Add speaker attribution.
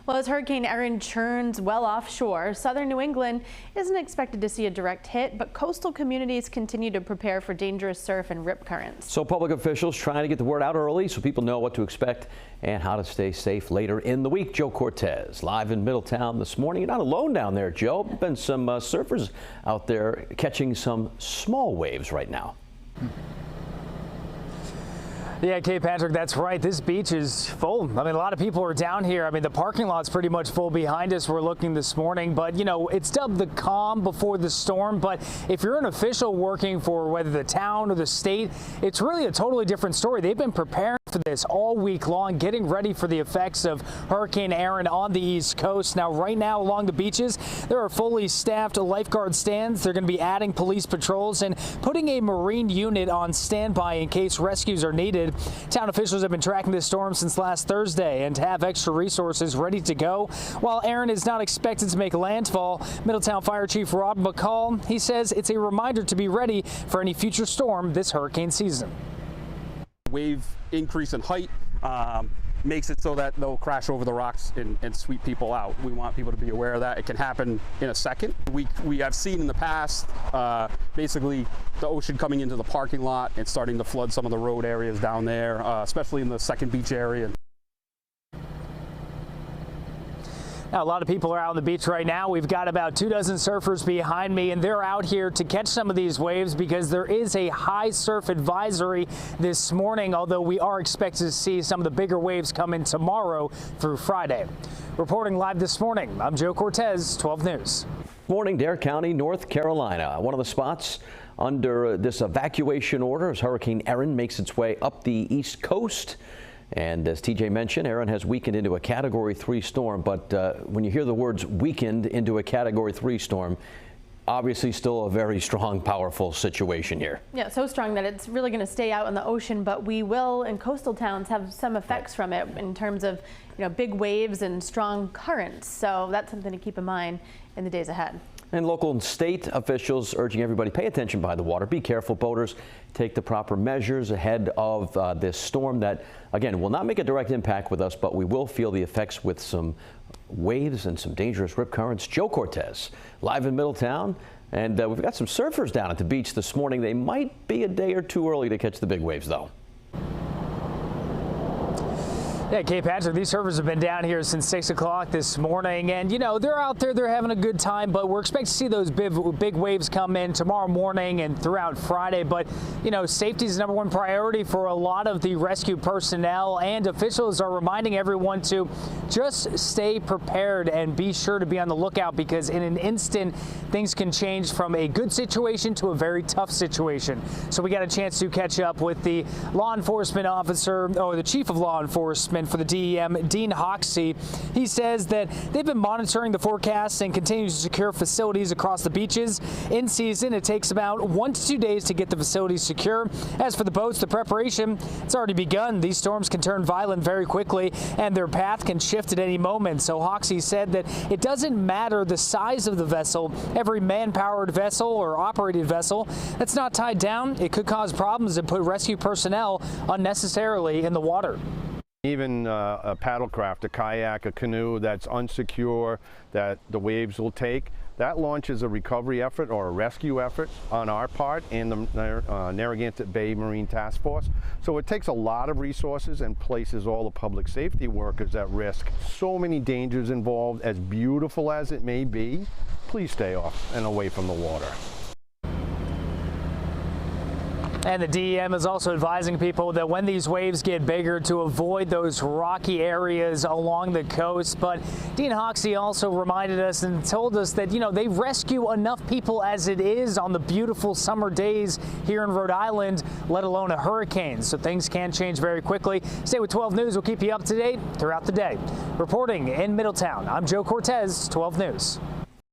Speaker 1: Well, as Hurricane Erin churns well offshore, southern New England isn't expected to see a direct hit, but coastal communities continue to prepare for dangerous surf and rip currents.
Speaker 2: So public officials trying to get the word out early so people know what to expect and how to stay safe later in the week. Joe Cortez live in Middletown this morning. You're not alone down there, Joe. Been some surfers out there catching some small waves right now.
Speaker 3: Yeah, Kate, Patrick, that's right. This beach is full. I mean, a lot of people are down here. I mean, the parking lot's pretty much full behind us. We're looking this morning, but you know, it's dubbed the calm before the storm. But if you're an official working for whether the town or the state, it's really a totally different story. They've been preparing for this all week long, getting ready for the effects of Hurricane Erin on the East Coast. Now, right now along the beaches, there are fully staffed lifeguard stands. They're going to be adding police patrols and putting a marine unit on standby in case rescues are needed. Town officials have been tracking this storm since last Thursday and have extra resources ready to go. While Erin is not expected to make landfall, Middletown Fire Chief Rob McCall, he says it's a reminder to be ready for any future storm this hurricane season.
Speaker 4: Wave increase in height makes it so that they'll crash over the rocks and sweep people out. We want people to be aware of that. It can happen in a second. We have seen in the past basically the ocean coming into the parking lot and starting to flood some of the road areas down there, especially in the Second Beach area.
Speaker 3: Now, a lot of people are out on the beach right now. We've got about 24 surfers behind me, and they're out here to catch some of these waves because there is a high surf advisory this morning, although we are expected to see some of the bigger waves come in tomorrow through Friday. Reporting live this morning, I'm Joe Cortez, 12 News.
Speaker 2: Morning, Dare County, North Carolina. One of the spots under this evacuation order as Hurricane Erin makes its way up the East Coast. And as TJ mentioned, Erin has weakened into a Category 3 storm. But when you hear the words weakened into a Category 3 storm, obviously still a very strong, powerful situation here. Yeah, so strong that it's really going to stay out in the ocean. But we will, in coastal towns, have some effects from it in terms of, big waves and strong currents. So that's something to keep in mind in the days ahead. And local and state officials urging everybody pay attention by the water. Be careful, boaters. Take the proper measures ahead of this storm that, again, will not make a direct impact with us, but we will feel the effects with some waves and some dangerous rip currents. Joe Cortez live in Middletown. And we've got some surfers down at the beach this morning. They might be a day or two early to catch the big waves, though.
Speaker 3: Yeah, Kate, Patrick, these surfers have been down here since 6 o'clock this morning, and they're out there, they're having a good time, but we're expecting to see those big waves come in tomorrow morning and throughout Friday. But safety is #1 priority for a lot of the rescue personnel, and officials are reminding everyone to just stay prepared and be sure to be on the lookout, because in an instant things can change from a good situation to a very tough situation. So we got a chance to catch up with the law enforcement officer, or the chief of law enforcement for the DEM, Dean Hoxie. He says that they've been monitoring the forecast and continue to secure facilities across the beaches. In season, it takes about 1 to 2 days to get the facilities secure. As for the boats, the preparation, it's already begun. These storms can turn violent very quickly, and their path can shift at any moment. So Hoxie said that it doesn't matter the size of the vessel. Every man-powered vessel or operated vessel that's not tied down, it could cause problems and put rescue personnel unnecessarily in the water.
Speaker 5: Even a paddlecraft, a kayak, a canoe that's unsecure, that the waves will take, that launches a recovery effort or a rescue effort on our part and the Narragansett Bay Marine Task Force. So it takes a lot of resources and places all the public safety workers at risk. So many dangers involved. As beautiful as it may be, please stay off and away from the water.
Speaker 3: And the DEM is also advising people that when these waves get bigger, to avoid those rocky areas along the coast. But Dean Hoxie also reminded us and told us that, they rescue enough people as it is on the beautiful summer days here in Rhode Island, let alone a hurricane. So things can change very quickly. Stay with 12 News. We'll keep you up to date throughout the day. Reporting in Middletown, I'm Joe Cortez, 12 News.